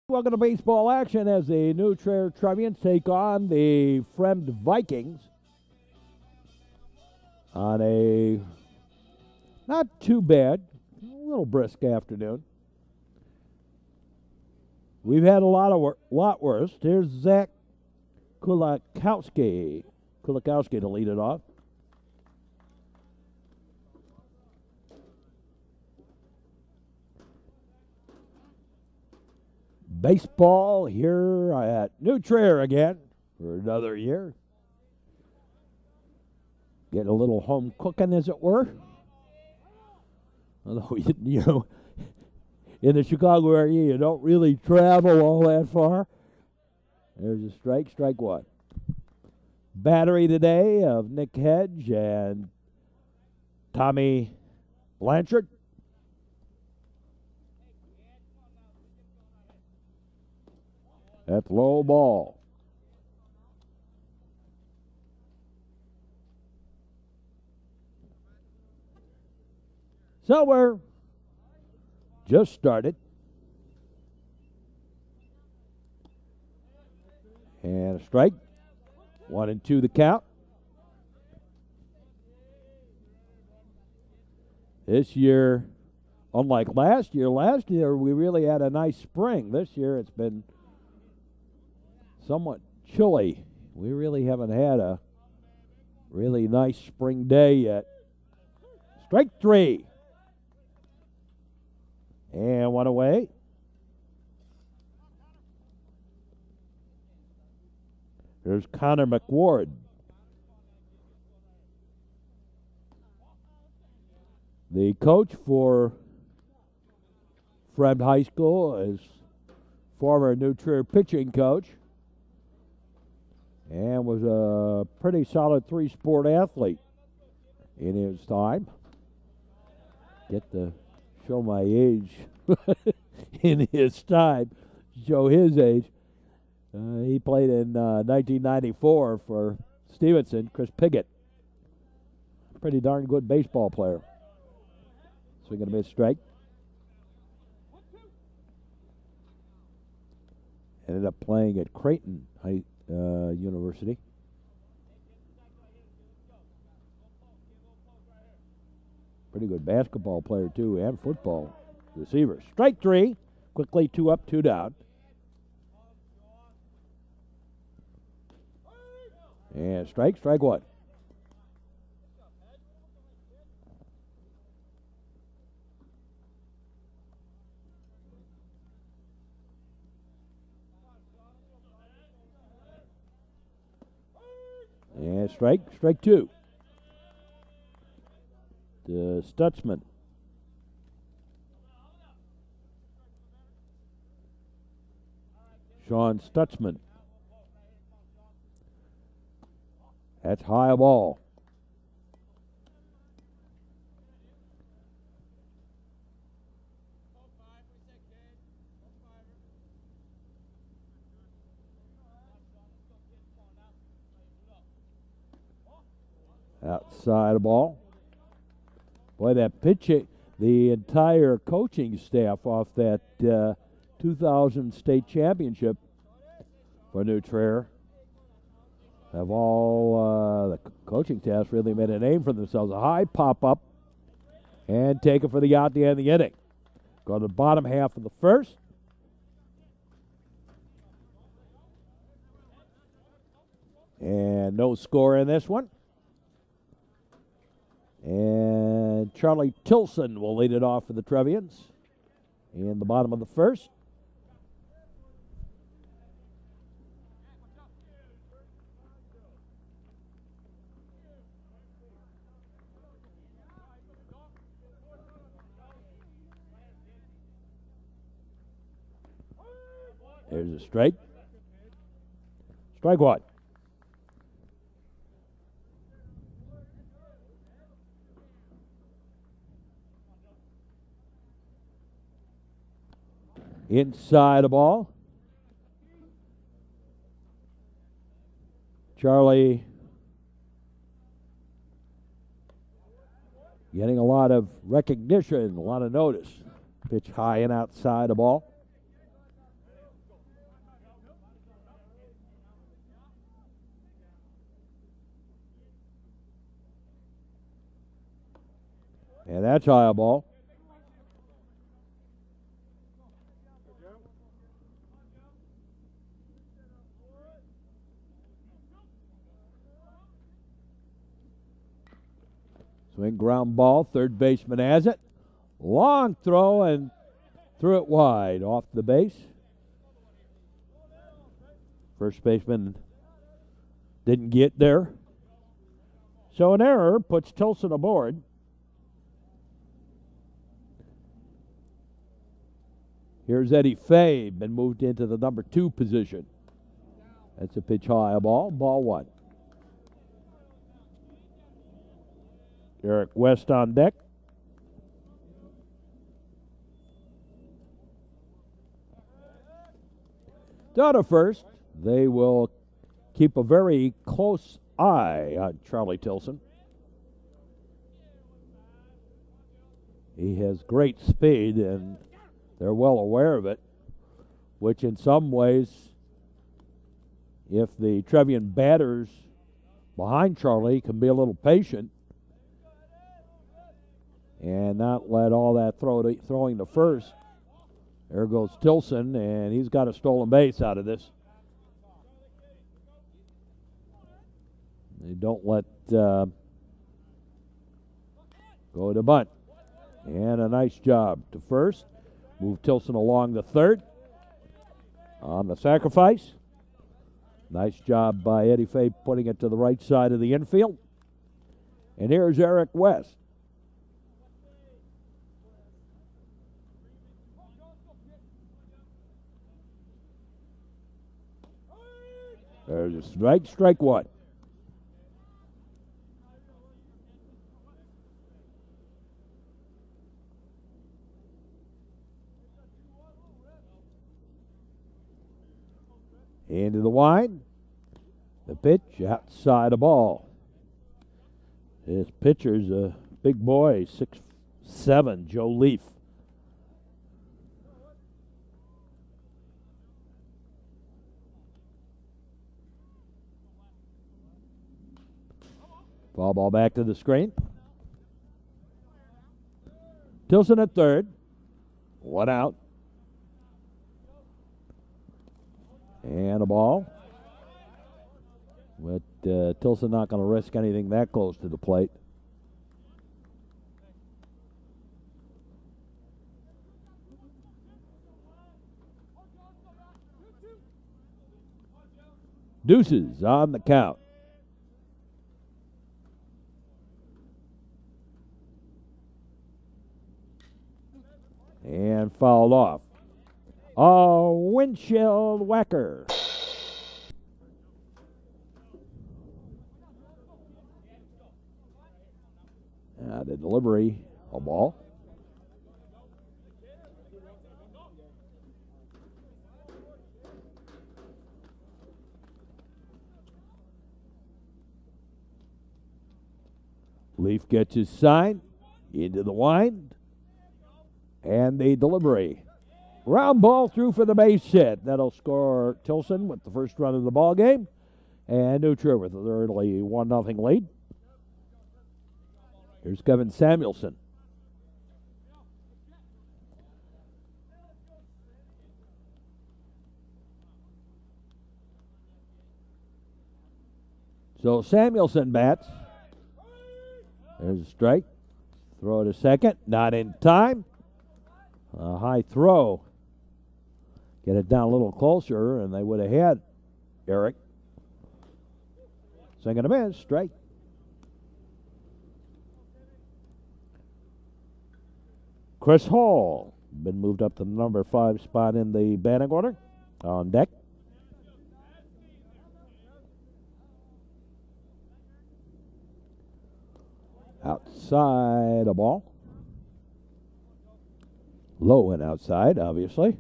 Welcome to baseball action as the new Trier Trevians take on the Fremd Vikings on a not too bad, a little brisk afternoon. We've had a lot worse. Here's Zach Kulikowski to lead it off. Baseball here at New Trier again for another year. Getting a little home cooking, as it were. Although, in the Chicago area, you don't really travel all that far. There's a strike one. Battery today of Nick Hedge and Tommy Blanchard. That's low ball. So we're just started. And a strike. 1-2 the count. This year, unlike last year we really had a nice spring. This year it's been somewhat chilly. We really haven't had a really nice spring day yet. Strike three. And one away. There's Connor McWard. The coach for Fremd High School is former New Trier pitching coach and was a pretty solid three-sport athlete in his time. Get to show my age in his time, show his age. He played in 1994 for Stevenson, Chris Piggott. Pretty darn good baseball player. Swinging a mid strike. Ended up playing at Creighton University. Pretty good basketball player, too, and football receiver. Strike three. Quickly 2 up, 2 down. And strike one. And strike two. To Stutzman. Sean Stutzman. That's high ball. Outside the ball. Boy, that pitching, the entire coaching staff off that 2000 state championship for New Trier have all, the coaching staff really made a name for themselves. A high pop-up and take it for the out the end of the inning. Go to the bottom half of the first. And no score in this one. And Charlie Tilson will lead it off for the Trevians in the bottom of the first. There's a strike. Strike one. Inside the ball. Charlie getting a lot of recognition, a lot of notice. Pitch high and outside the ball. And that's high ball. Swing ground ball. Third baseman has it. Long throw and threw it wide off the base. First baseman didn't get there. So an error puts Tilson aboard. Here's Eddie Fay, been moved into the number 2 position. That's a pitch high ball, ball 1. Eric West on deck. Down to first. They will keep a very close eye on Charlie Tilson. He has great speed, and they're well aware of it, which in some ways, if the Trevian batters behind Charlie can be a little patient and not let all that throwing to first. There goes Tilson, and he's got a stolen base out of this. They don't let go to bunt. And a nice job to first. Move Tilson along the third on the sacrifice. Nice job by Eddie Fay putting it to the right side of the infield. And here's Eric West. There's a strike 1. Into the wide. The pitch outside the ball. This pitcher's a big boy, 6'7", Joe Leaf. Foul ball back to the screen. Tilson at third. 1 out. And a ball. But Tilson not going to risk anything that close to the plate. Deuces on the count. And fouled off. A windshield whacker. The delivery, a ball. Leaf gets his sign into the wind. And the delivery. Round ball through for the base hit. That'll score Tilson with the first run of the ball game. And New Trier with an early 1-0 lead. Here's Kevin Samuelson. So Samuelson bats. There's a strike. Throw to second. Not in time. A high throw. Get it down a little closer, and they would have had Eric. Swing and a miss. Strike. Chris Hall, been moved up to the number 5 spot in the batting order. On deck. Outside a ball. Low and outside, obviously.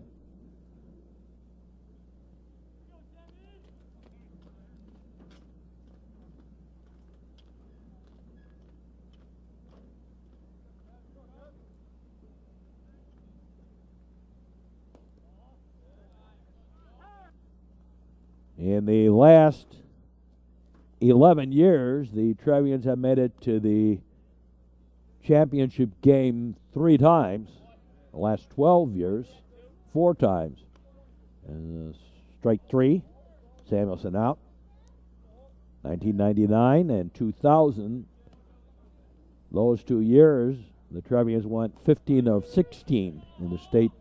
In the last 11 years, the Trevians have made it to the championship game 3 times. The last 12 years, 4 times. And strike 3, Samuelson out. 1999 and 2000, those 2 years, the Trevians went 15 of 16 in the state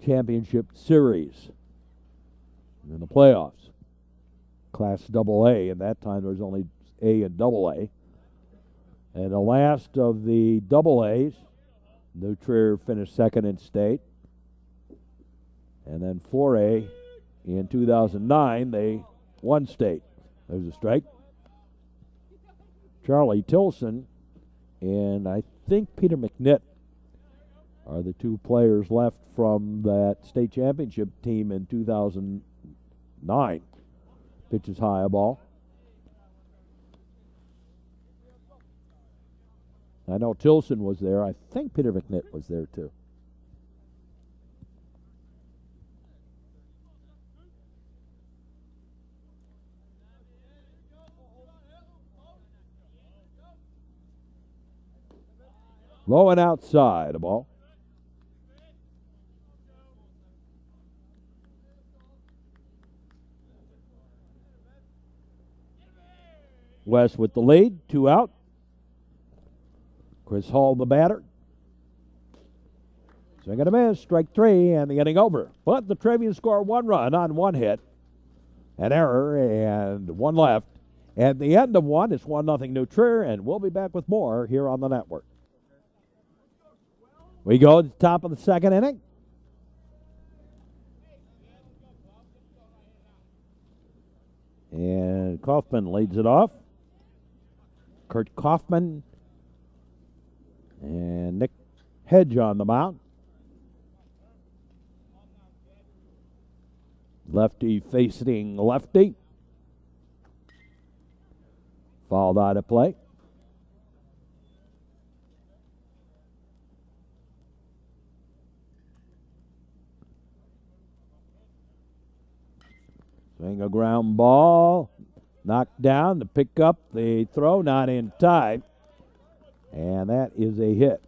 championship series in the playoffs. Class AA, and that time there was only A and AA. And the last of the AA's, New Trier finished second in state. And then 4A, in 2009, they won state. There's a strike. Charlie Tilson and I think Peter McNitt are the 2 players left from that state championship team in 2009. Pitches high a ball. I know Tilson was there. I think Peter McNitt was there too. Low and outside a ball. West with the lead, 2 out. Chris Hall, the batter. Swing and a miss, strike 3, and the inning over. But the Trevians score 1 run on 1 hit. An error and 1 left. At the end of 1, it's 1-0 New Trier, and we'll be back with more here on the network. We go to the top of the 2nd inning. And Kaufman leads it off. Kurt Kaufman and Nick Hedge on the mound. Lefty facing lefty. Fouled out of play. Swing a ground ball. Knocked down to pick up the throw, not in time. And that is a hit.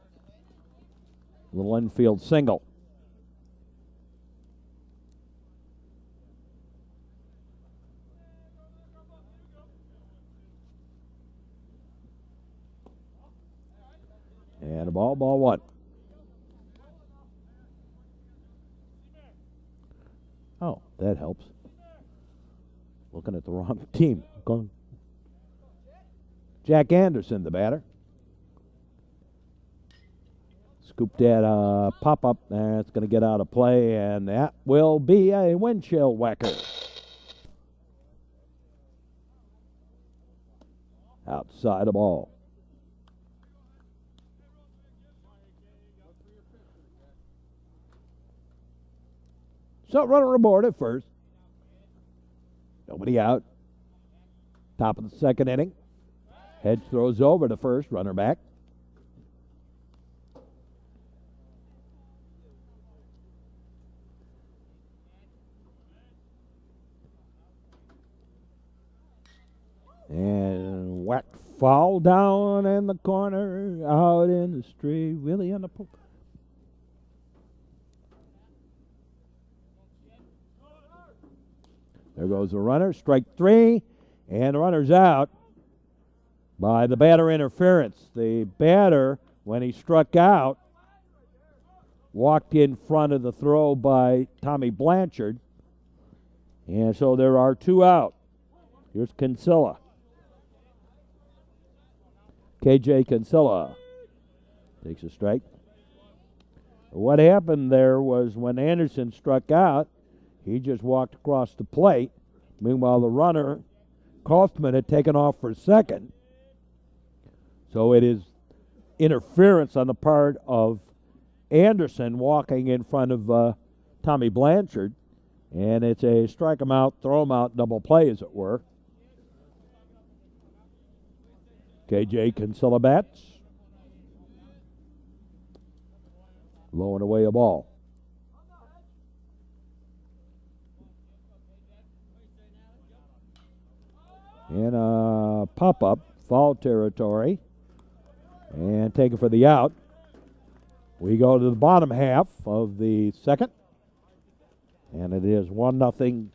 Little infield single. And a ball 1. Oh, that helps. Looking at the wrong team. Jack Anderson, the batter. Scooped that pop-up. That's going to get out of play, and that will be a windshield whacker. Outside the ball. So runner aboard at first. Nobody out. Top of the 2nd inning. Hedge throws over to first, runner back. And whack foul down in the corner, out in the street, Willie on the pool. There goes the runner, strike 3, and the runner's out by the batter interference. The batter, when he struck out, walked in front of the throw by Tommy Blanchard, and so there are 2 out. Here's Kinsella. KJ Kinsella takes a strike. What happened there was when Anderson struck out, he just walked across the plate. Meanwhile, the runner, Kaufman, had taken off for second. So it is interference on the part of Anderson walking in front of Tommy Blanchard. And it's a strike him out, throw him out, double play, as it were. KJ Kinsella bats. Low and away a ball. And a pop-up, foul territory. And taken for the out. We go to the bottom half of the second. And it is 1-0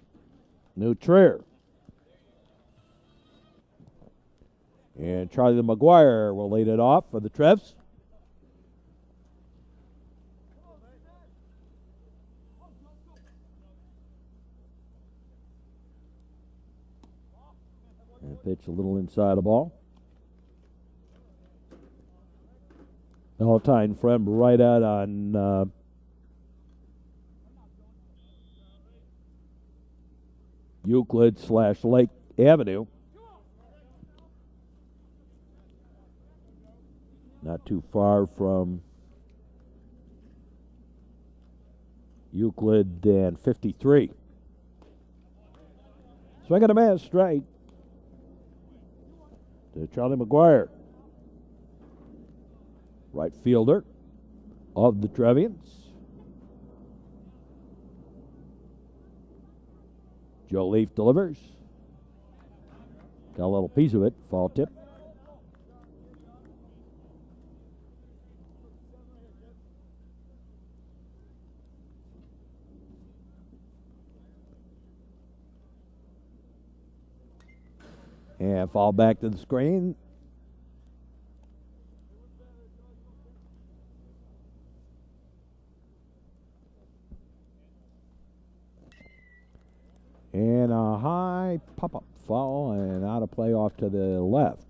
New Trier. And Charlie McGuire will lead it off for the Trevs. And pitch a little inside the ball. All-time Fremd right out on Euclid/Lake Avenue. Not too far from Euclid and 53. Swing and a miss, straight to Charlie McGuire. Right fielder of the Trevians. Joe Leaf delivers. Got a little piece of it, foul tip. And fall back to the screen. And a high pop-up foul and out of play off to the left.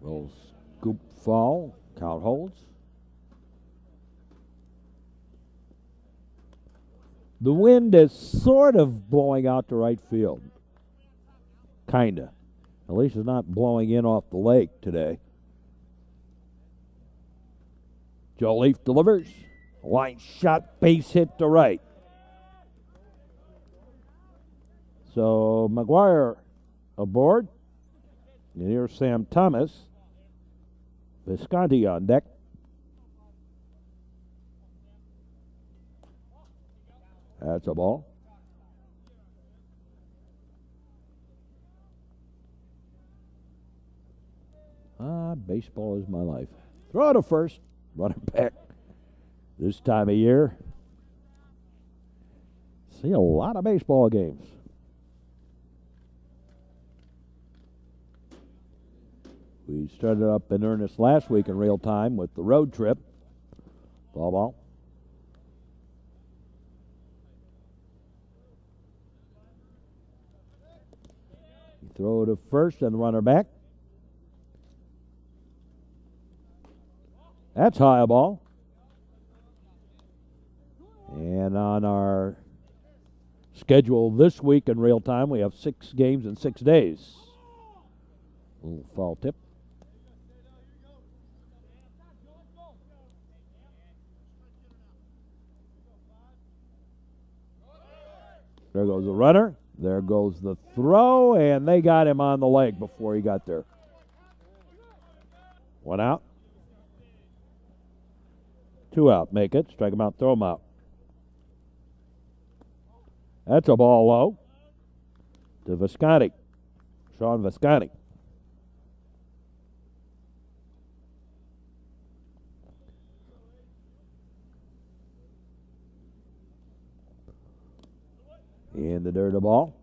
Little scoop foul, count holds. The wind is sort of blowing out to right field. Kinda. At least it's not blowing in off the lake today. Joe Leaf delivers. Line shot, base hit to right. So McGuire aboard. And here's Sam Thomas. Visconti on deck. That's a ball. Baseball is my life. Throw to first. Running back this time of year. See a lot of baseball games. We started up in earnest last week in real time with the road trip. Ball. You throw to first and the runner back. That's high ball. And on our schedule this week in real time, we have 6 games in 6 days. A little foul tip. There goes the runner. There goes the throw, and they got him on the leg before he got there. 1 out. 2 out, make it. Strike him out, throw him out. That's a ball low to Visconti. Sean Visconti. In the dirt of ball.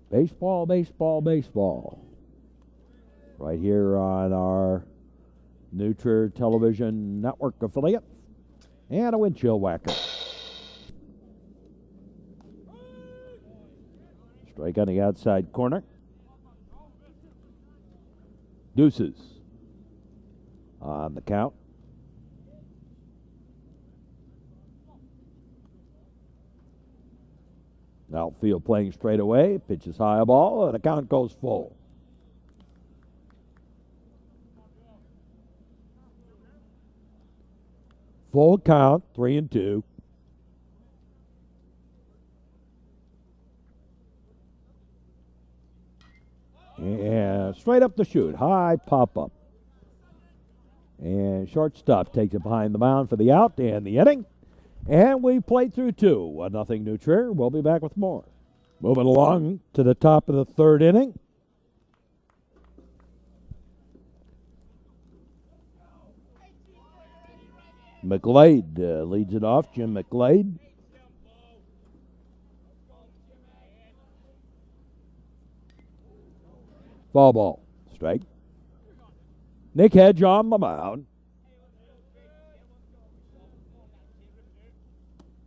Baseball, baseball, baseball. Right here on our New Trier Television Network affiliate. And a windshield whacker. Strike on the outside corner. Deuces on the count. Outfield playing straight away. Pitches high ball, and the count goes full. Full count, 3-2. And straight up the chute. High pop up. And shortstop takes it behind the mound for the out and the inning. And we played through 2. 1-0 New Trier. We'll be back with more. Moving along to the top of the 3rd inning. McGlade leads it off. Jim McGlade. Foul ball. Strike. Nick Hedge on the mound.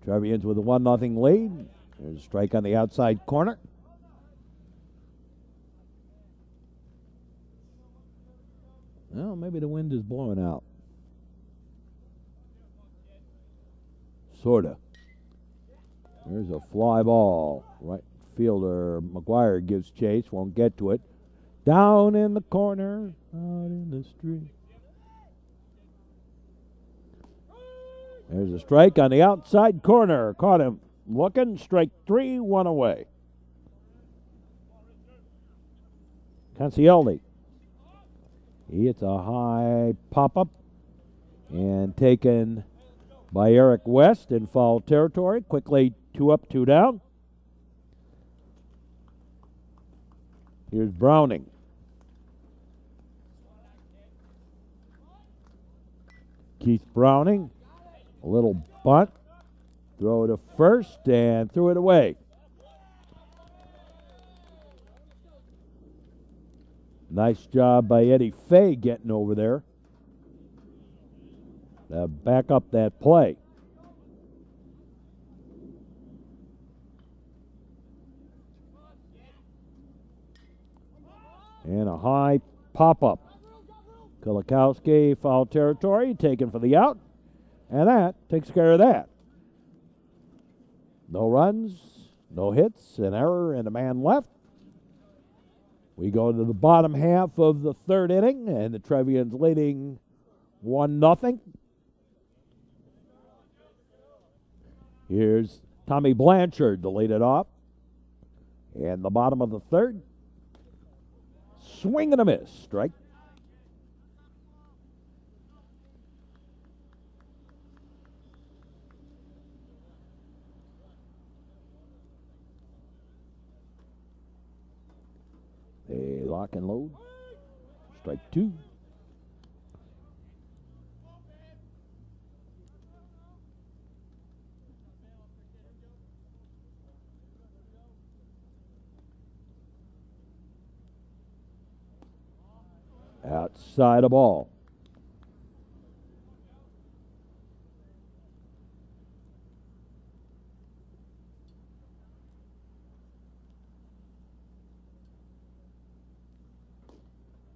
Trevians with a 1-0 lead. There's a strike on the outside corner. Well, maybe the wind is blowing out. Sorta. There's a fly ball. Right fielder McGuire gives chase. Won't get to it. Down in the corner. Out in the street. There's a strike on the outside corner. Caught him looking. Strike 3, 1 away. Cancialdi. He hits a high pop-up and taken by Eric West in foul territory. Quickly 2 up, 2 down. Here's Browning. Keith Browning. A little bunt. Throw to first and threw it away. Nice job by Eddie Fay getting over there to back up that play. And a high pop-up. Kulikowski, foul territory, taken for the out. And that takes care of that. No runs, no hits, an error, and a man left. We go to the bottom half of the 3rd inning, and the Trevians leading 1-0. Here's Tommy Blanchard to lead it off. And the bottom of the 3rd. Swing and a miss. Strike. They lock and load. Strike 2. Outside a ball.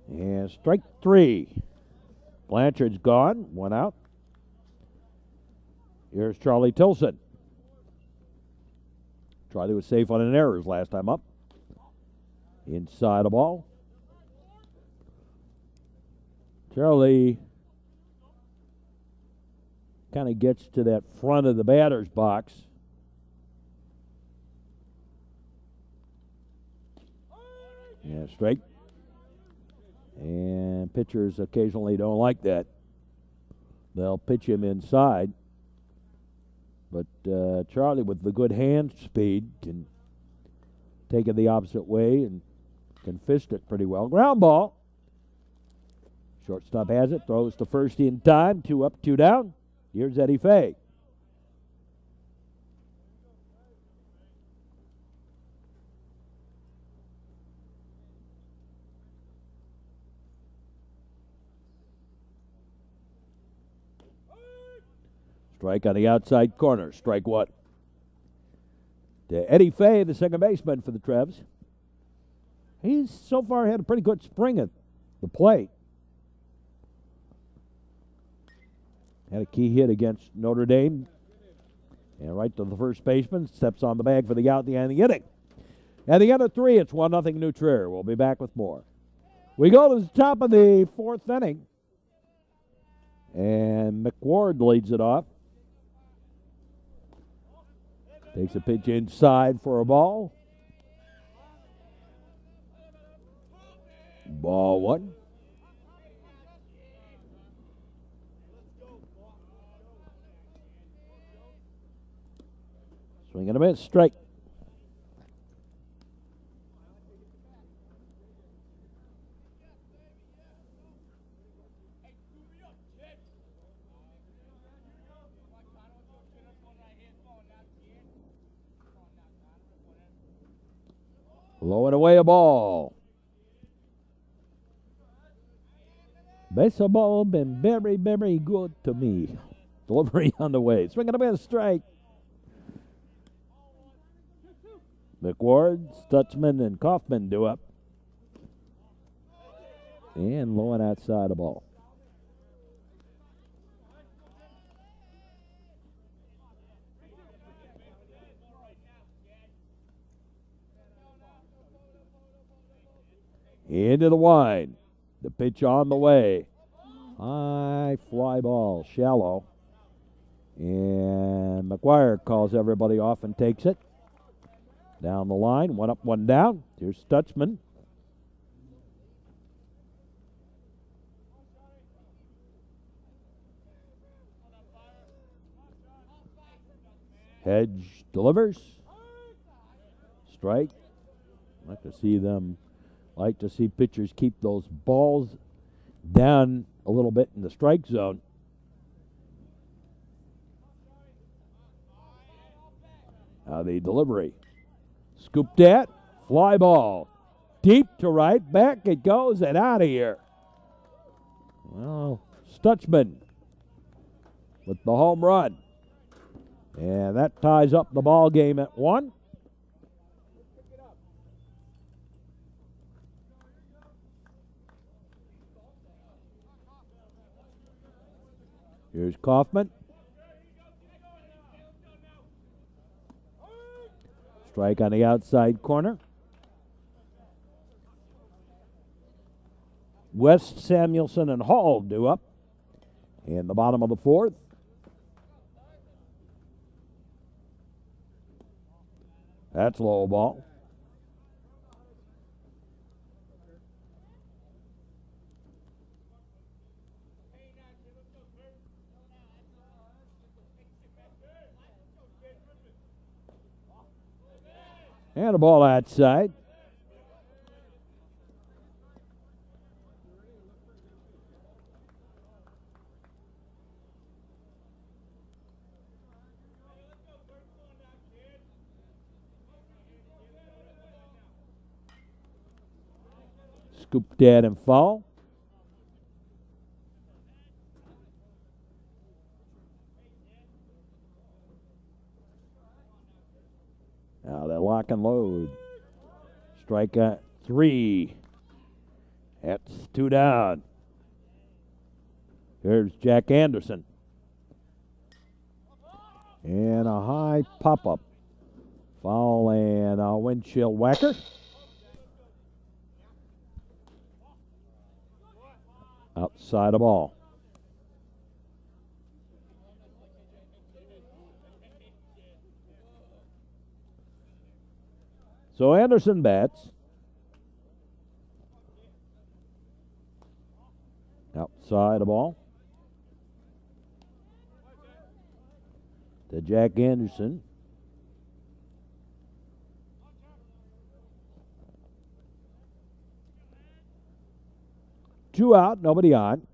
And strike 3. Blanchard's gone. 1 out. Here's Charlie Tilson. Charlie was safe on an error his last time up. Inside a ball. Charlie kind of gets to that front of the batter's box. Yeah, strike. And pitchers occasionally don't like that. They'll pitch him inside. But Charlie, with the good hand speed, can take it the opposite way and can fist it pretty well. Ground ball. Shortstop has it, throws to first in time. 2 up, 2 down. Here's Eddie Fay. Strike on the outside corner. Strike 1. To Eddie Fay, the second baseman for the Trevs. He's so far had a pretty good spring at the plate. Had a key hit against Notre Dame. And right to the first baseman. Steps on the bag for the out at the end of the inning. At the end of 3, it's 1-0 New Trier. We'll be back with more. We go to the top of the 4th inning. And McWard leads it off. Takes a pitch inside for a ball. Ball 1. Swing and a miss, strike. Low and away a ball. Baseball been very, very good to me. Delivery on the way. Swing and a miss, strike. McWard, Stutzman, and Kaufman do up. And low and outside the ball. Into the wide. The pitch on the way. High fly ball, shallow. And McGuire calls everybody off and takes it. Down the line, one up, one down. Here's Stutzman. Hedge delivers. Strike. Like to see pitchers keep those balls down a little bit in the strike zone. Now the delivery. Scooped at, fly ball. Deep to right, back it goes and out of here. Well, Stutzman with the home run. And that ties up the ball game at 1. Here's Kaufman. Strike on the outside corner. West, Samuelson, and Hall do up in the bottom of the 4th. That's low ball. And a ball outside. Scoop dead and foul. Now they lock and load. Strike at 3. That's 2 down. Here's Jack Anderson. And a high pop-up. Foul and a windshield whacker. Outside the ball. So Anderson bats. Outside the ball. To Jack Anderson. Two out, nobody on.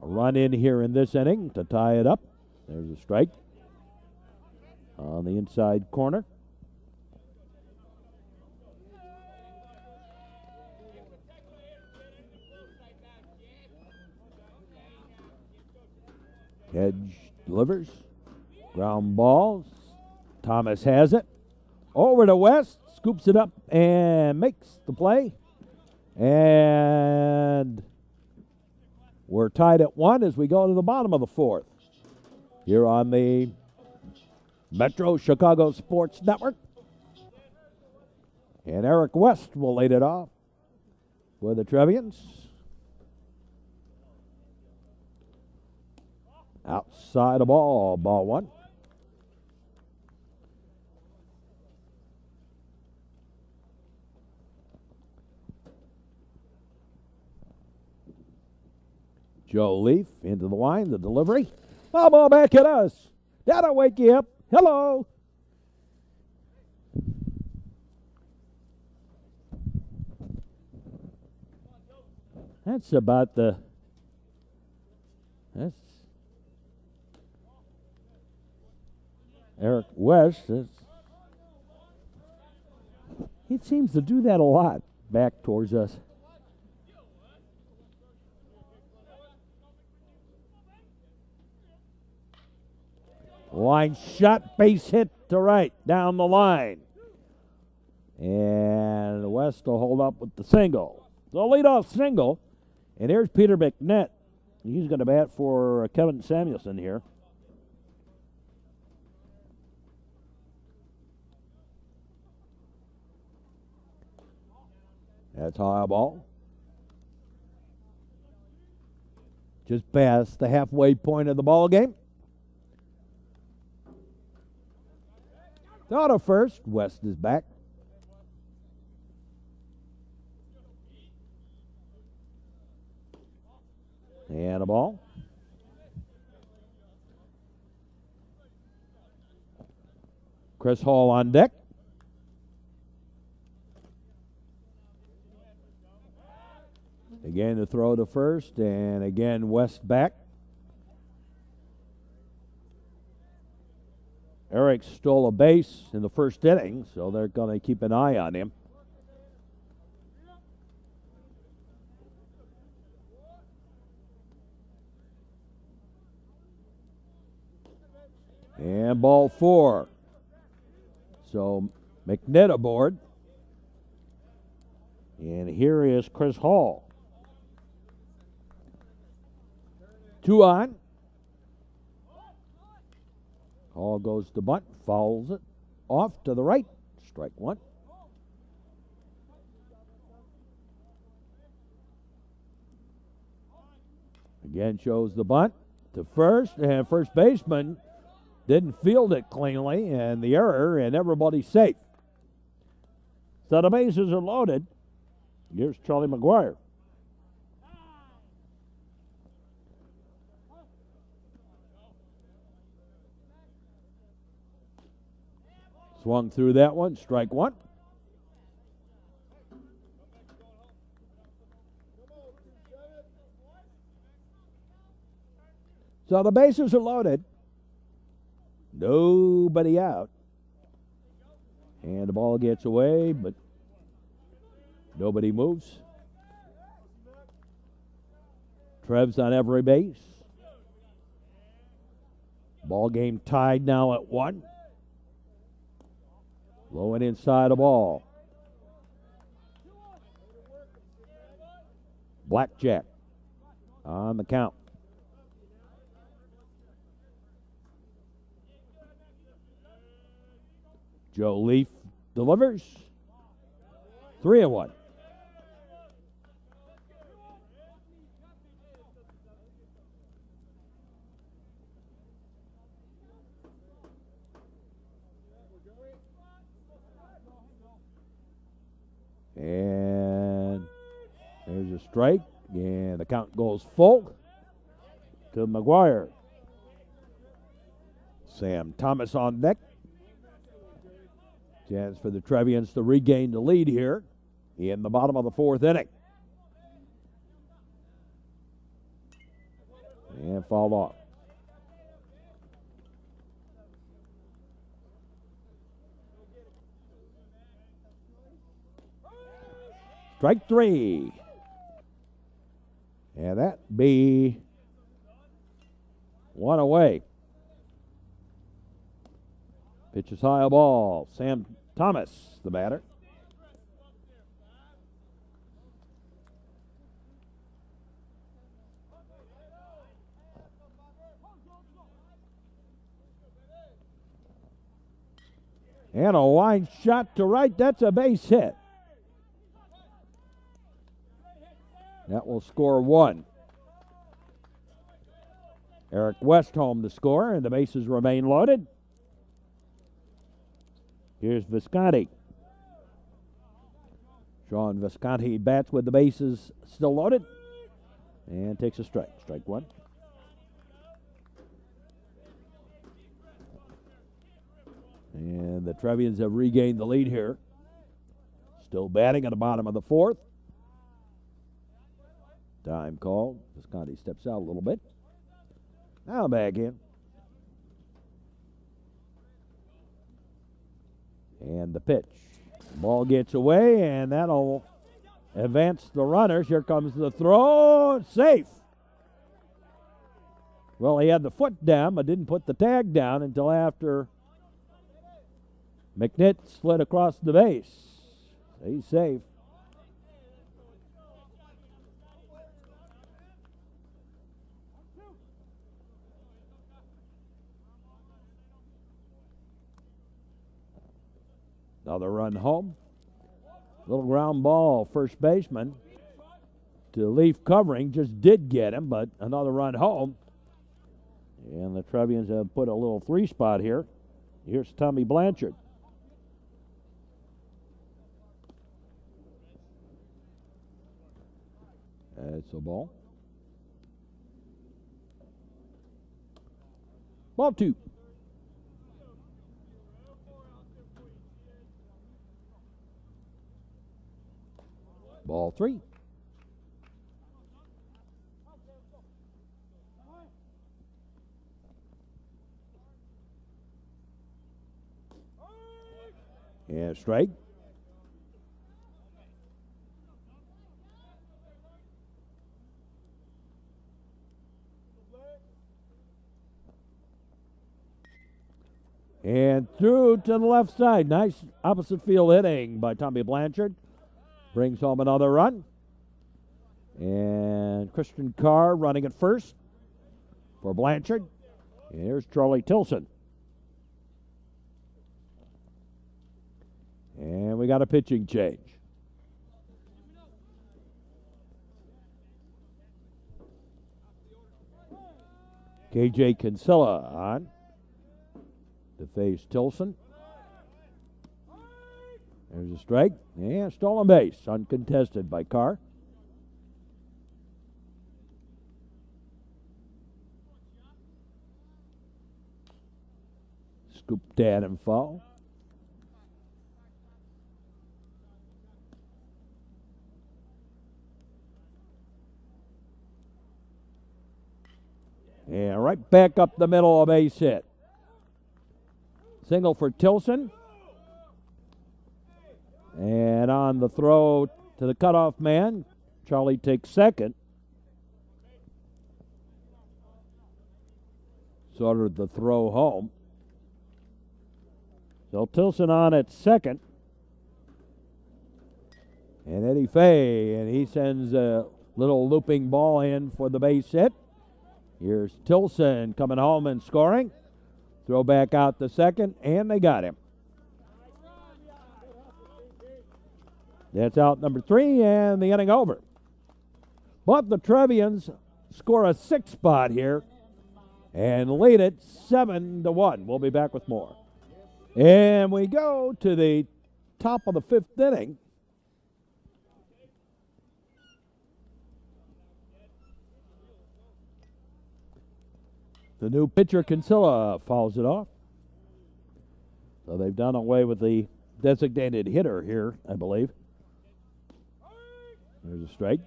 A run in here in this inning to tie it up. There's a strike on the inside corner. Hedge delivers. Ground balls. Thomas has it. Over to West. Scoops it up and makes the play. And we're tied at 1 as we go to the bottom of the 4th. Here on the Metro Chicago Sports Network. And Eric West will lead it off for the Trevians. Outside the ball, ball 1. Joe Leaf into the line, the delivery. Foul ball back at us. That'll wake you up. Hello. That's about the. That's Eric West. He seems to do that a lot back towards us. Line shot, base hit to right, down the line. And West will hold up with the single. The leadoff single. And here's Peter McNett. He's going to bat for Kevin Samuelson here. That's high ball. Just past the halfway point of the ball game. Thought of first. West is back. And a ball. Chris Hall on deck. Again, the throw to first, and again, West back. Eric stole a base in the first inning, so they're going to keep an eye on him. And ball 4. So McNett aboard. And here is Chris Hall. 2 on. Hall goes to bunt, fouls it off to the right. Strike 1. Again shows the bunt to first, and first baseman didn't field it cleanly, and the error, and everybody's safe. So the bases are loaded. Here's Charlie McGuire. Swung through that one, strike 1. So the bases are loaded. Nobody out. And the ball gets away, but nobody moves. Trev's on every base. Ball game tied now at 1. Low and inside a ball. Blackjack on the count. Joe Leaf delivers. 3-1. And there's a strike, and the count goes full to McGuire. Sam Thomas on deck. Chance for the Trevians to regain the lead here in the bottom of the 4th inning. And fouled off. Strike 3. And that be 1 away. Pitches high a ball. Sam Thomas, the batter. And a line shot to right. That's a base hit. That will score 1. Eric West home to score, and the bases remain loaded. Here's Visconti. Sean Visconti bats with the bases still loaded and takes a strike. Strike 1. And the Trevians have regained the lead here. Still batting at the bottom of the 4th. Time called. Visconti steps out a little bit. Now back in. And the pitch. Ball gets away, and that'll advance the runners. Here comes the throw. Safe. Well, he had the foot down, but didn't put the tag down until after McNitt slid across the base. He's safe. Another run home. Little ground ball, first baseman to leaf covering. Just did get him, but another run home. And the Trevians have put a little 3-spot here. Here's Tommy Blanchard. That's a ball. Ball 2. Ball 3. And strike. And through to the left side. Nice opposite field hitting by Tommy Blanchard. Brings home another run. And Christian Carr running at first for Blanchard. And here's Charlie Tilson. And we got a pitching change. KJ Kinsella on to face Tilson. There's a strike. And stolen base, uncontested by Carr. Scooped at and foul. And right back up the middle, a base hit. Single for Tilson. And on the throw to the cutoff man, Charlie takes second. Sort of the throw home. So Tilson on at second. And Eddie Fay, and he sends a little looping ball in for the base hit. Here's Tilson coming home and scoring. Throw back out the second, and they got him. That's out number 3, and the inning over. But the Trevians score a 6-spot here and lead it 7-1. We'll be back with more. And we go to the top of the 5th inning. The new pitcher, Kinsella, fouls it off. So they've done away with the designated hitter here, I believe. There's a strike.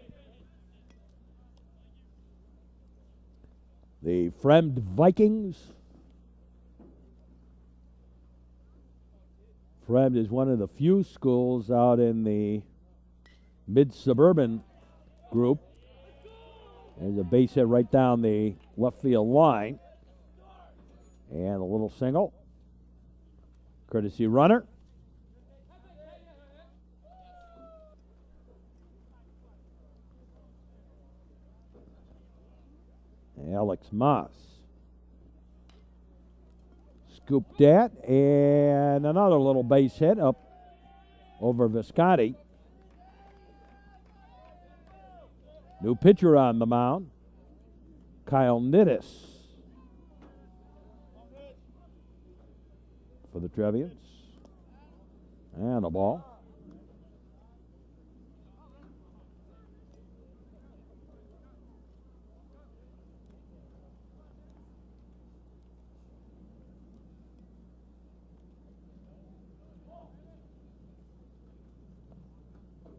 The Fremd Vikings. Fremd is one of the few schools out in the mid-suburban group. There's a base hit right down the left field line. And a little single. Courtesy runner. Alex Moss. Scooped at, and another little base hit up over Visconti. New pitcher on the mound, Kyle Nittis for the Trevians. And a ball.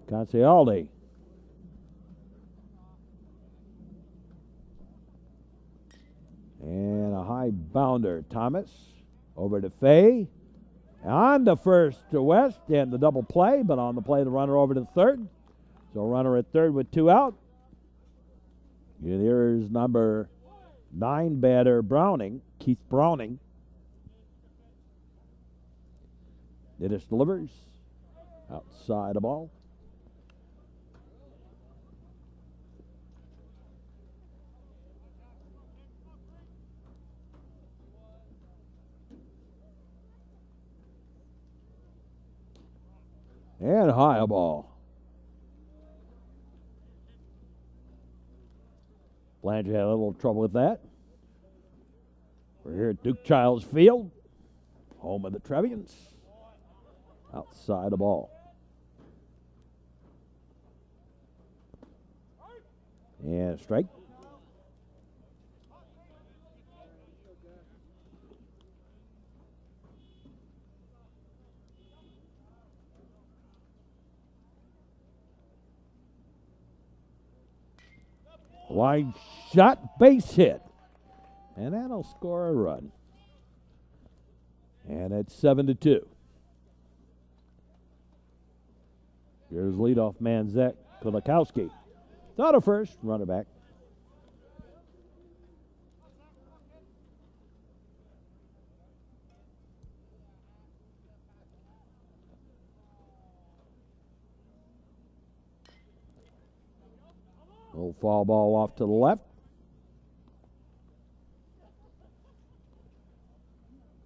Cancialdi. bounder. Thomas over to Fay. On the first to West and the double play, but on the play, the runner over to third. So runner at third with 2 out. And here's number 9 batter Browning, Keith Browning. Dennis delivers. Outside the ball. And high ball. Blanchard had a little trouble with that. We're here at Duke Childs Field, home of the Trevians. Outside the ball. And strike. Line shot, base hit. And that'll score a run. And it's 7-2. Here's leadoff man Zach Kulikowski. Thought of first, runner back. Little foul ball off to the left.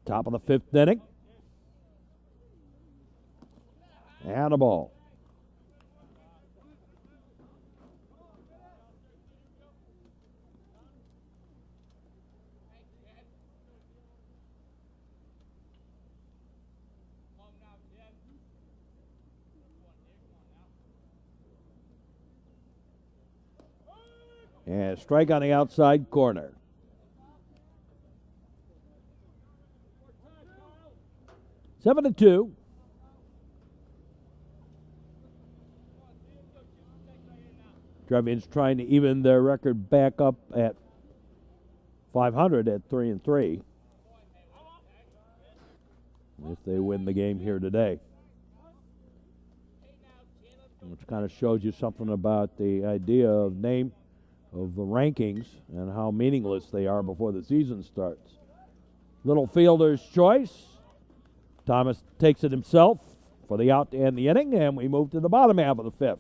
Top of the 5th inning. And a ball. And strike on the outside corner. 7-2. Trevians trying to even their record back up at 500 at 3-3. If they win the game here today. Which kind of shows you something about the idea of the rankings and how meaningless they are before the season starts. Little fielder's choice. Thomas takes it himself for the out to end the inning, and we move to the bottom half of the 5th.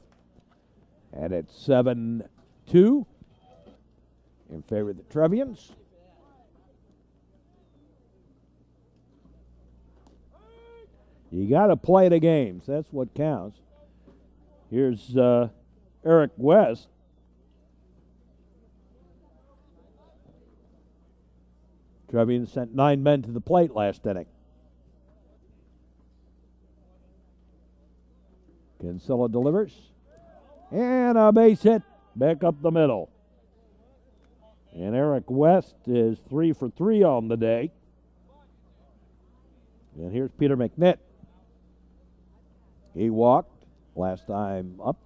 And it's 7-2 in favor of the Trevians. You got to play the games. That's what counts. Here's Eric West. Trevians sent 9 men to the plate last inning. Kinsella delivers. And a base hit back up the middle. And Eric West is 3 for 3 on the day. And here's Peter McNitt. He walked last time up.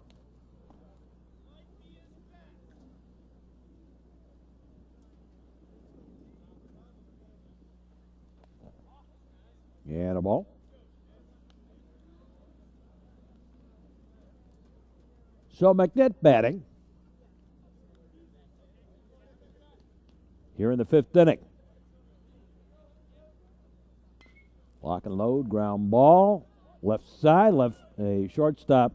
And a ball. So McNitt batting here in the 5th inning. Lock and load, ground ball, left side, a shortstop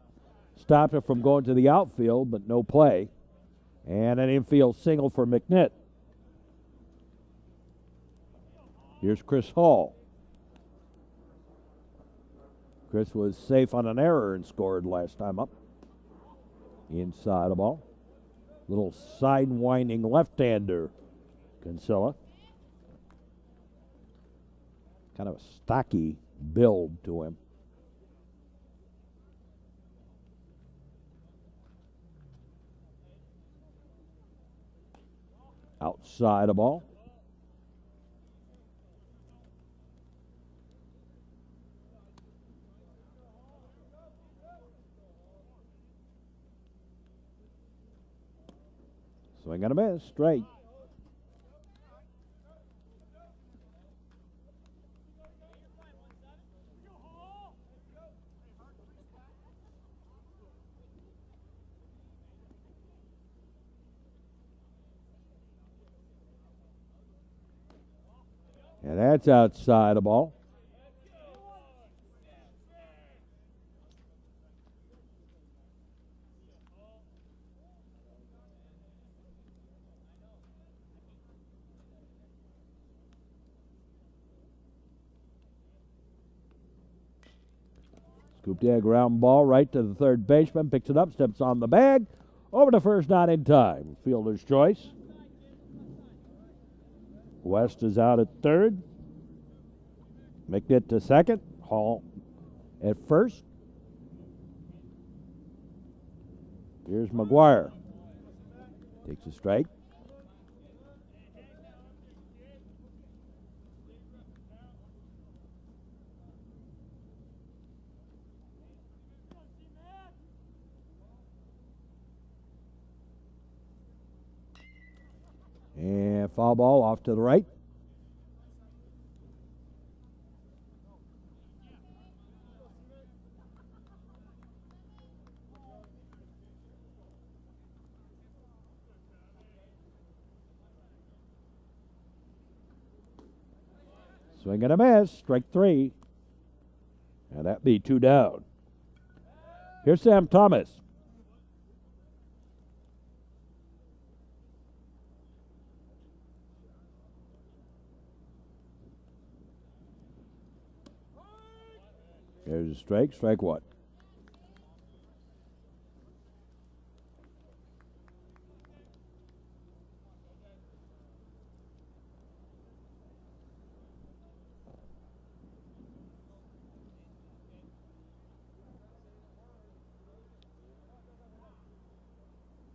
stopped it from going to the outfield, but no play. And an infield single for McNitt. Here's Chris Hall. Chris was safe on an error and scored last time up. Inside the ball. Little side-winding left-hander, Kinsella. Kind of a stocky build to him. Outside the ball. Swing and a miss, straight. And that's outside the ball. Scooped in, ground ball right to the third baseman. Picks it up, steps on the bag. Over to first, not in time. Fielder's choice. West is out at third. McNitt to second. Hall at first. Here's McGuire. Takes a strike. And foul ball off to the right. Swing and a miss, strike three. And that be 2 down. Here's Sam Thomas. There's a strike, strike one.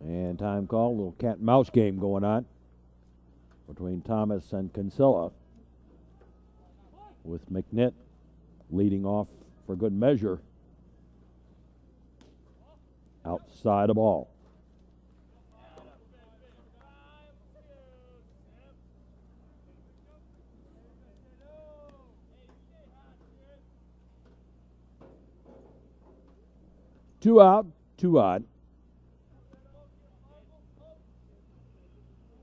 And time call, a little cat and mouse game going on between Thomas and Kinsella, with McNitt leading off for good measure. Outside the ball. Two out, 2 on.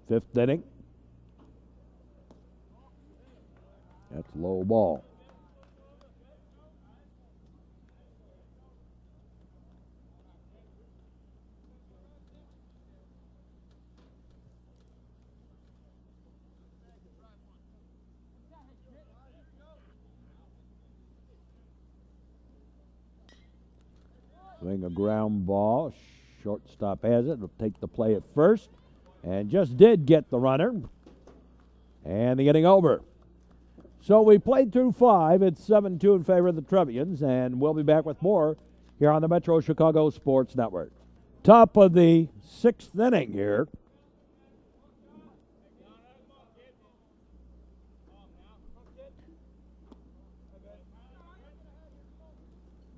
Fifth inning. That's low ball. Swing a ground ball. Shortstop has it. Will take the play at first. And just did get the runner. And the inning over. So we played through 5. It's 7-2 in favor of the Trevians. And we'll be back with more here on the Metro Chicago Sports Network. Top of the 6th inning here.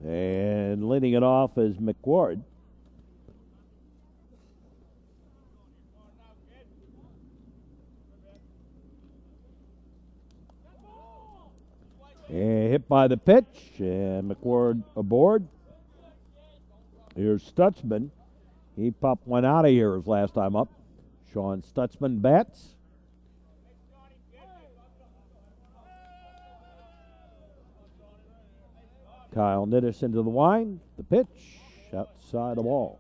And leading it off is McWard. And hit by the pitch, and McWard aboard. Here's Stutzman. He popped one out of here his last time up. Sean Stutzman bats. Kyle Nittis into the line. The pitch outside the ball.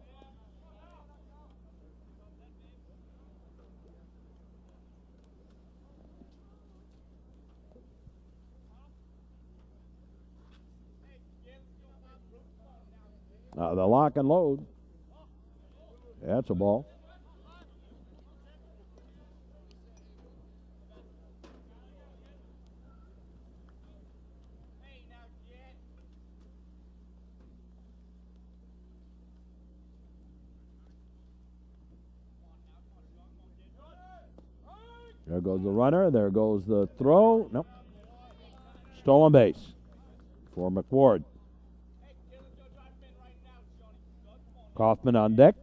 The lock and load. That's a ball. There goes the runner. There goes the throw. Nope. Stolen base for McWard. Kaufman on deck.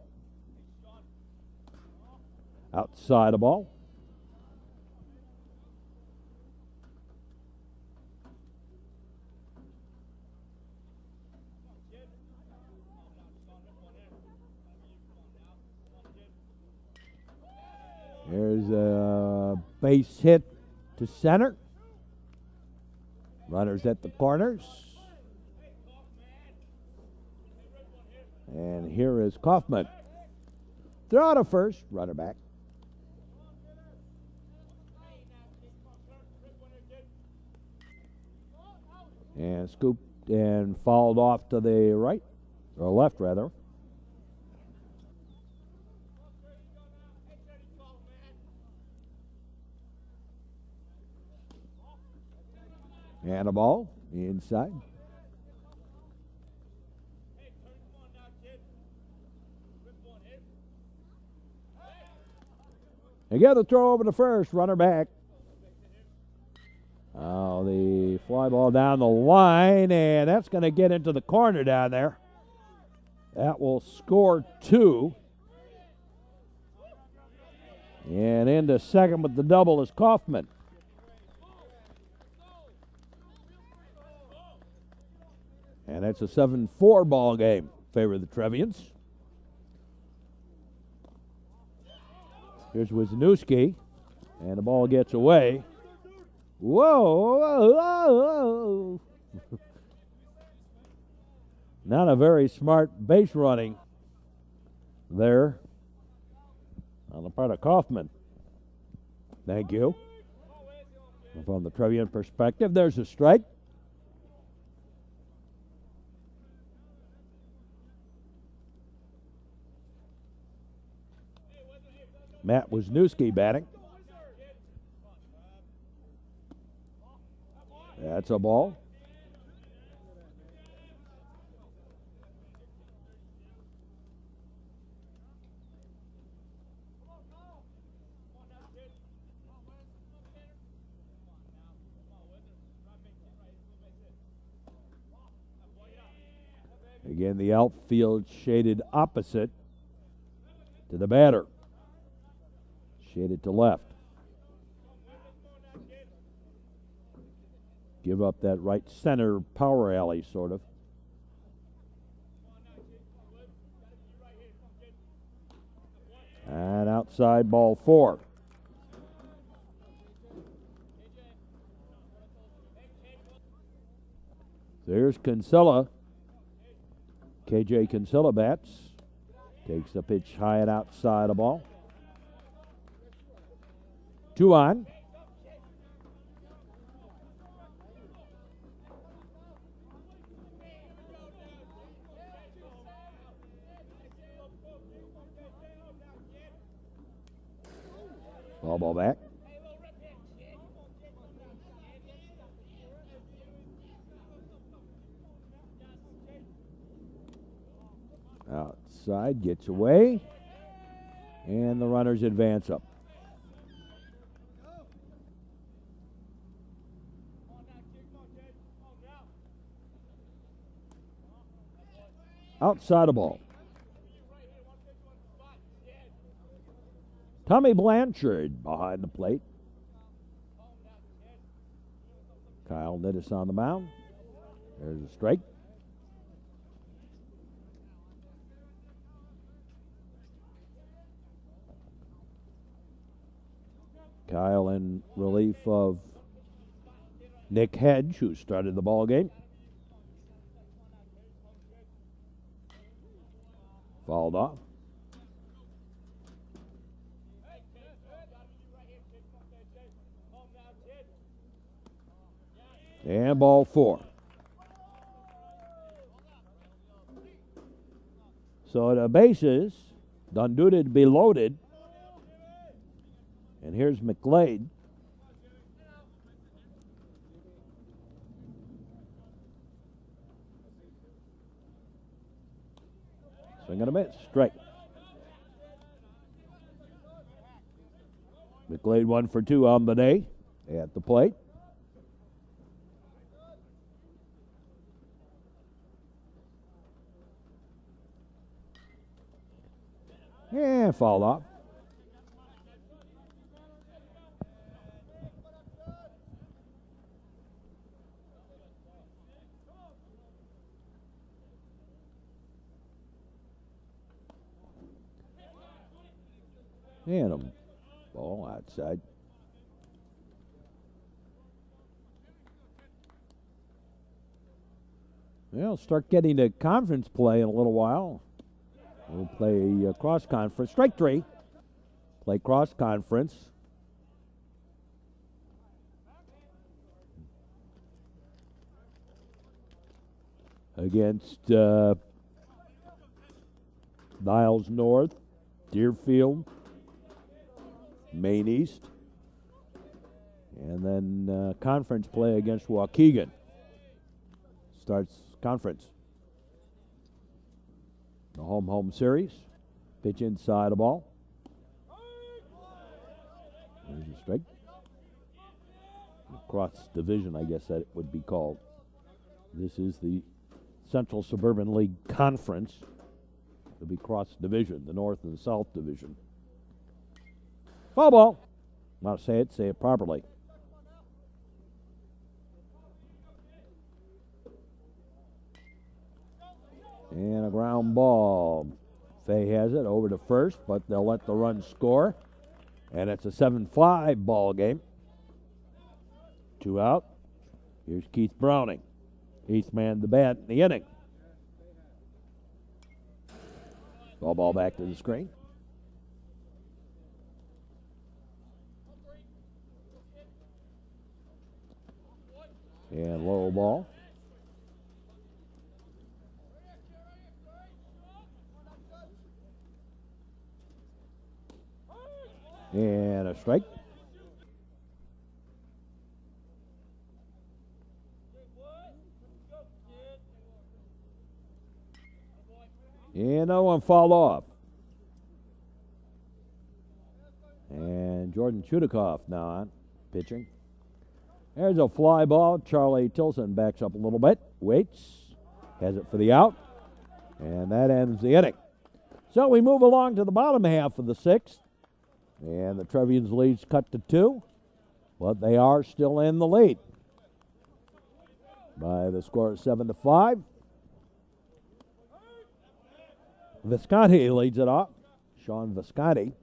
Outside the ball. There's a base hit to center. Runners at the corners. And here is Kaufman. Throw to first, runner back. And scooped and fouled off to the right, or left rather. And a ball inside. Again, the throw over to first, runner back. Oh, the fly ball down the line, and that's going to get into the corner down there. That will score 2. And into second with the double is Kaufman. And that's a 7-4 ball game in favor of the Trevians. Here's Wisniewski, and the ball gets away. Whoa, whoa, whoa. Not a very smart base running there on the part of Kaufman. Thank you. And from the Trevian perspective, there's a strike. Matt Wisniewski batting. That's a ball. Again, the outfield shaded opposite to the batter. Shaded to left. Give up that right center power alley, sort of. And outside, ball 4. There's Kinsella. KJ Kinsella bats. Takes the pitch high and outside a ball. 2 on. Ball back. Outside, gets away, and the runners advance up. Outside a ball. Tommy Blanchard behind the plate. Kyle Nittis on the mound. There's a strike. Kyle in relief of Nick Hedge, who started the ball game. Fouled off. And ball 4. So the bases, done duty to be loaded. And here's McGlade. Swing and a miss, strike. McGlade 1 for 2 on the day at the plate. And fouled off. And a ball outside. Well, start getting to conference play in a little while. We'll play cross-conference. Strike three. Play cross-conference. Against Niles North, Deerfield, Maine East. And then conference play against Waukegan. Starts conference. The home series. Pitch inside the ball. There's a strike. Cross division, I guess that it would be called. This is the Central Suburban League Conference. It'll be cross division, the North and the South division. Foul ball. Want to say it properly. And a ground ball. Fay has it over to first, but they'll let the run score. And it's a 7-5 ball game. 2 out. Here's Keith Browning. Eighth man to bat in the inning. Ball back to the screen. And low ball. And a strike. And no one fouled off. And Jordan Chudikoff now on pitching. There's a fly ball. Charlie Tilson backs up a little bit. Waits. Has it for the out. And that ends the inning. So we move along to the bottom half of the sixth. And the Trevians lead's cut to 2. But they are still in the lead by the score of 7-5. Visconti leads it off. Sean Visconti.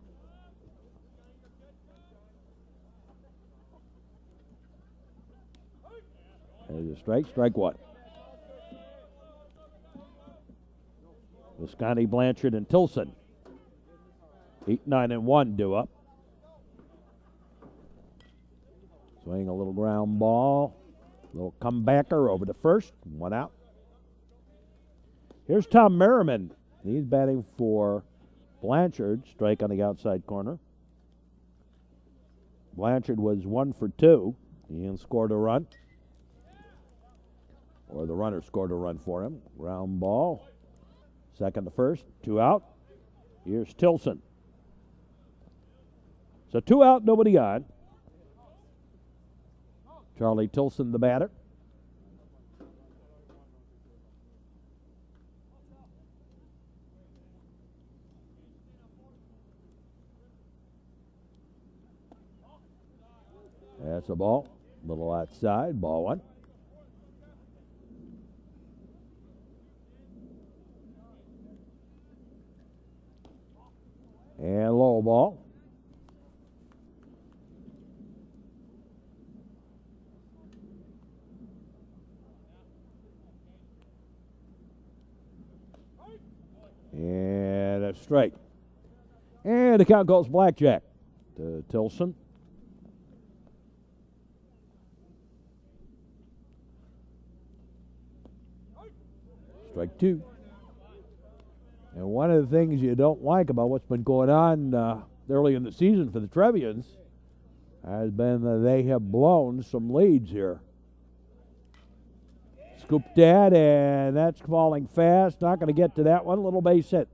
There's a strike. Strike one. Visconti, Blanchard, and Tilson. 8, 9, and 1 due up. Swing a little ground ball. Little comebacker over to first. 1 out. Here's Tom Merriman. He's batting for Blanchard. Strike on the outside corner. Blanchard was 1 for 2. He scored a run. Or the runner scored a run for him. Ground ball. Second to first. 2 out. Here's Tilson. So 2 out, nobody on. Charlie Tilson, the batter. That's a ball. A little outside. Ball 1. And low ball. And a strike. And the count goes blackjack to Tilson. Strike 2. And one of the things you don't like about what's been going on early in the season for the Trevians has been that they have blown some leads here. Scooped that, and that's falling fast. Not going to get to that one. Little base hit.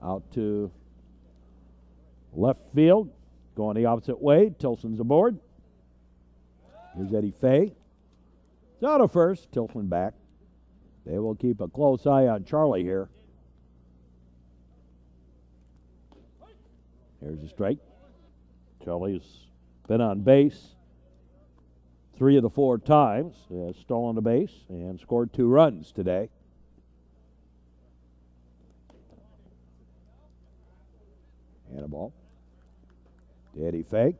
Out to left field. Going the opposite way. Tilson's aboard. Here's Eddie Fay. It's out of first. Tilson back. They will keep a close eye on Charlie here. Here's a strike. Charlie's been on base 3 of the 4 times. Has stolen a base and scored 2 runs today. And a ball. To Eddie Fay.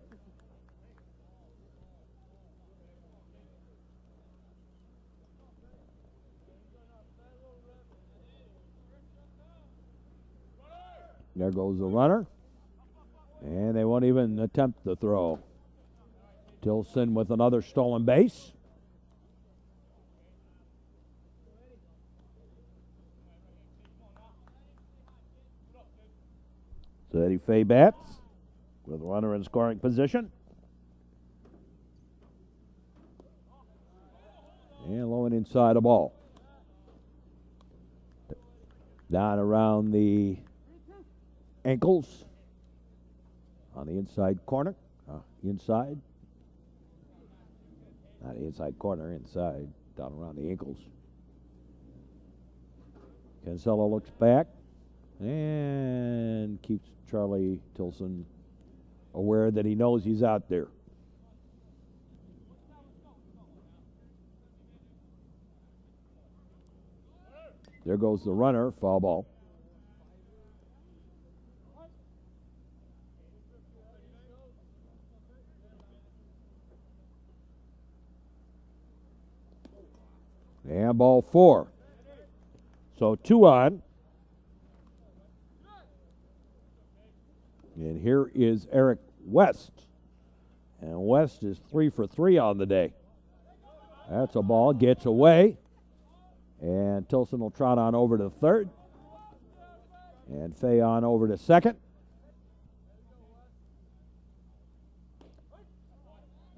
There goes the runner. And they won't even attempt the throw. Tilson with another stolen base. So Eddie Fay bats with a runner in scoring position. And low and inside a ball. Down around the ankles. On the inside corner. Inside. Not the inside corner, inside. Down around the ankles. Cancelo looks back and keeps Charlie Tilson aware that he knows he's out there. There goes the runner, foul ball. And ball 4. So 2 on. And here is Eric West. And West is 3 for 3 on the day. That's a ball, gets away. And Tilson will trot on over to third. And Fay on over to second.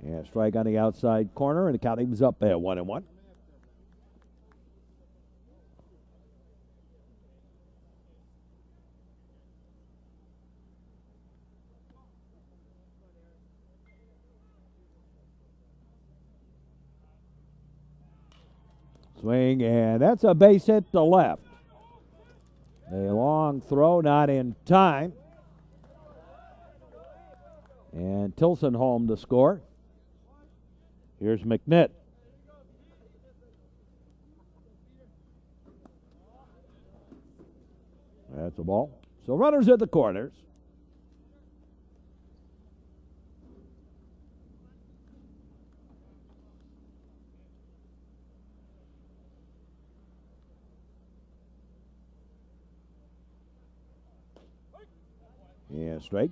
And strike on the outside corner, and the count is up at 1-1. Swing, and that's a base hit to left. A long throw, not in time. And Tilson home to score. Here's McNitt. That's a ball. So runners at the corners. Yeah, strike.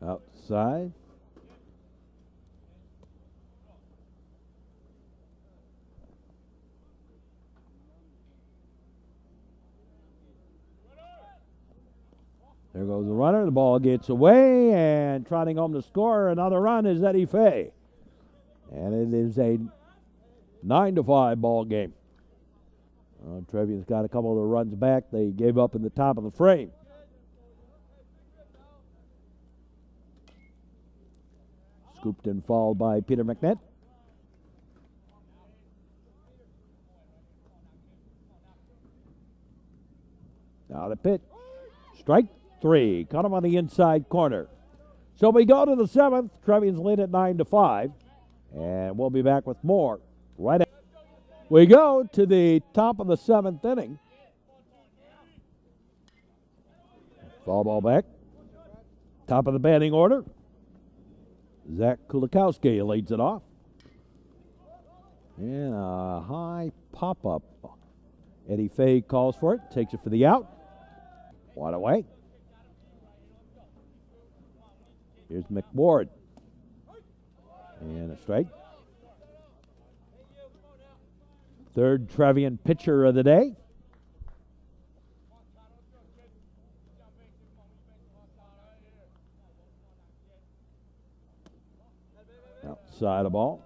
Outside. There goes the runner. The ball gets away, and trotting home to score another run is Eddie Fay. And it is a 9-5 ball game. Trevians got a couple of the runs back they gave up in the top of the frame. Scooped and fouled by Peter McNitt. Now the pitch. Strike 3. Caught him on the inside corner. So we go to the 7th. Trevians lead at 9-5. And we'll be back with more right after. We go to the top of the 7th inning. Foul ball back. Top of the batting order. Zach Kulikowski leads it off. And a high pop-up. Eddie Fay calls for it. Takes it for the out. One away. Here's McWard. And a strike. Third Trevian pitcher of the day. Outside the ball.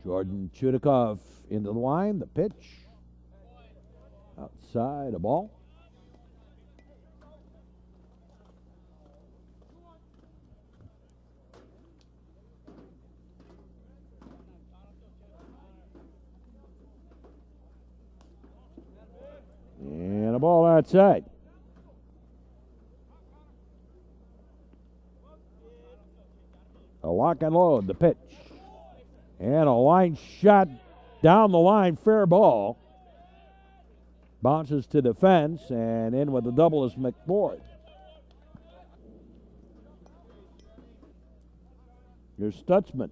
Jordan Chudikov into the line. The pitch. Outside the ball. And a ball outside. A lock and load, the pitch. And a line shot down the line, fair ball. Bounces to the fence, and in with the double is McFord. Here's Stutzman.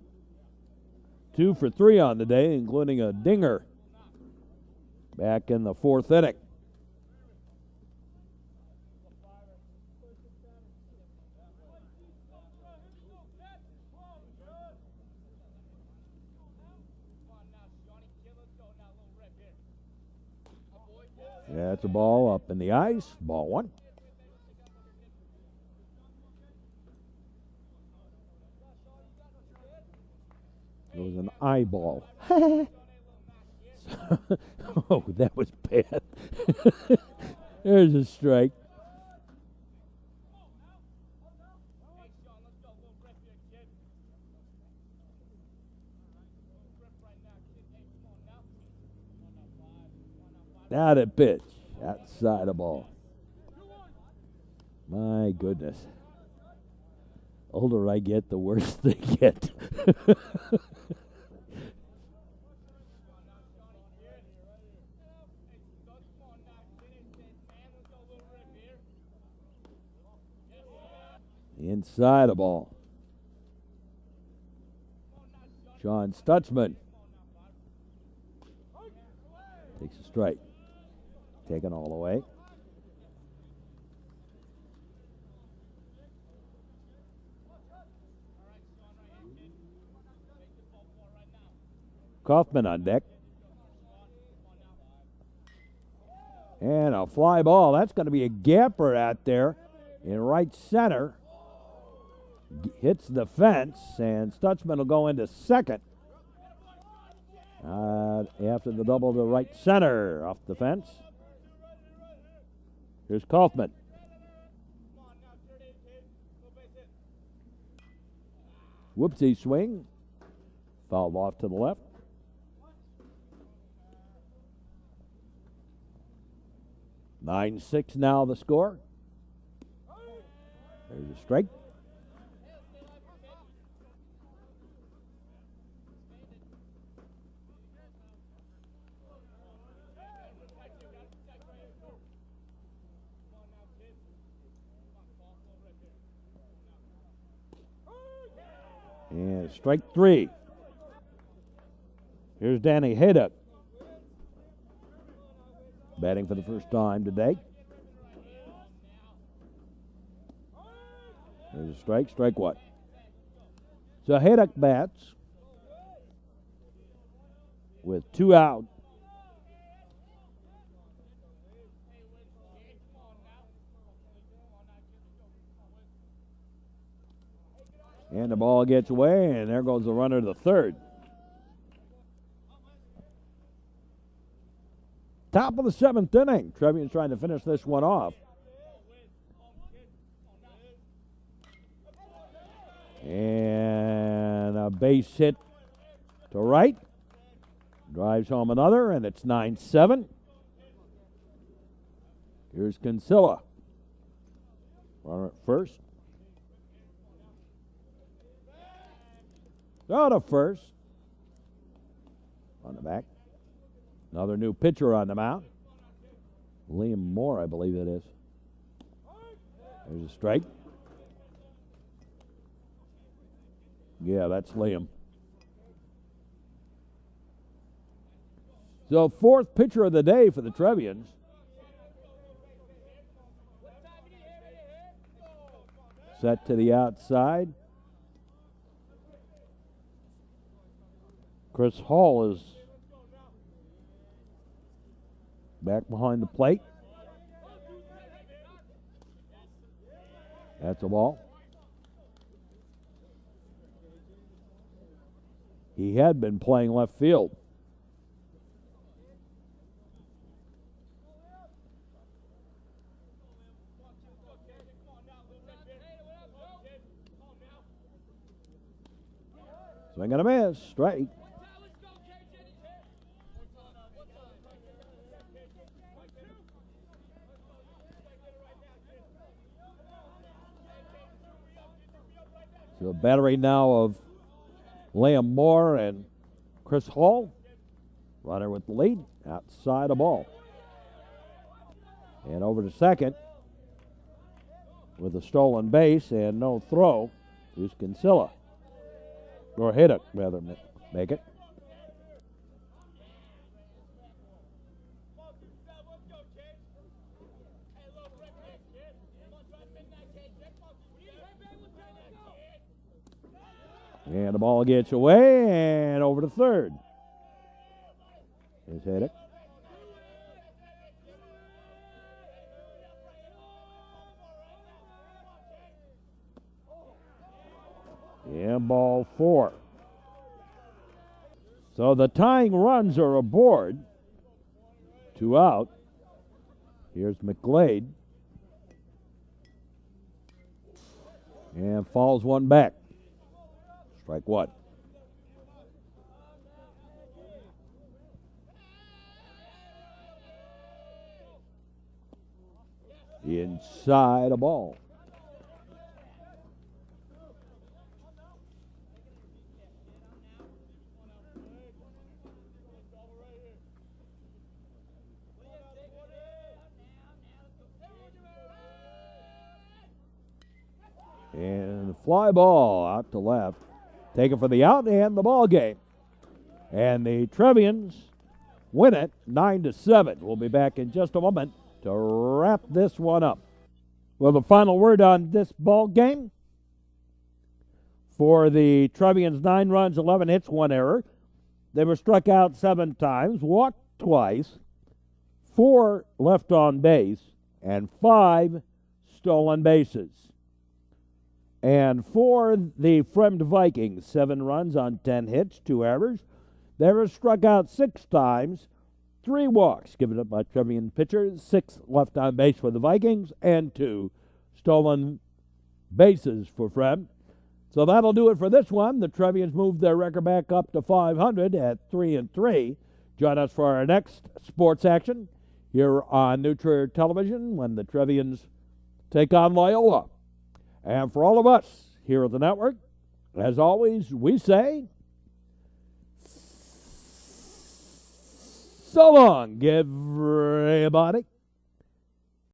2 for 3 on the day, including a dinger back in the 4th inning. That's a ball up in the ice. Ball 1. It was an eyeball. Oh, that was bad. There's a strike. Now the pitch. Outside the ball. My goodness. Older I get, the worse they get. Inside the ball. John Stutzman takes a strike. Taken all the way. Kaufman on deck. And a fly ball. That's going to be a gapper out there in right center. Hits the fence, and Stutzman will go into second. After the double to right center off the fence. Here's Kaufman. Whoopsie swing. Fouled off to the left. (9-6) now the score. There's a strike. And strike 3. Here's Danny Hayduck. Batting for the first time today. There's a strike. Strike what? So Hayduck bats with 2 out. And the ball gets away, and there goes the runner to the third. Top of the 7th inning. Trevians trying to finish this one off. And a base hit to right. Drives home another, and it's 9-7. Here's Kinsella. Runner at first. Go to first. On the back. Another new pitcher on the mound. Liam Moore, I believe it is. There's a strike. Yeah, that's Liam. So 4th pitcher of the day for the Trevians. Set to the outside. Chris Hall is back behind the plate. That's a ball. He had been playing left field. Swing and a miss. Strike. So a battery now of Liam Moore and Chris Hall, runner with the lead, outside the ball. And over to second with a stolen base and no throw is Kinsella. Or hit it, rather, make it. And the ball gets away and over to third. Is hit it. And ball 4. So the tying runs are aboard. 2 out. Here's McGlade. And falls one back. Strike 1. Inside a ball. And fly ball out to left. Taken for the out and the ball game. And the Trevians win it 9-7. We'll be back in just a moment to wrap this one up. Well, the final word on this ball game. For the Trevians, 9 runs, 11 hits, 1 error. They were struck out 7 times, walked twice, 4 left on base, and 5 stolen bases. And for the Fremd Vikings, 7 runs on 10 hits, 2 errors. They were struck out 6 times, 3 walks given up by Trevian pitchers, 6 left on base for the Vikings, and 2 stolen bases for Fremd. So that'll do it for this one. The Trevians moved their record back up to 500 at 3-3. Join us for our next sports action here on New Trier Television when the Trevians take on Loyola. And for all of us here at the network, as always, we say, so long, everybody.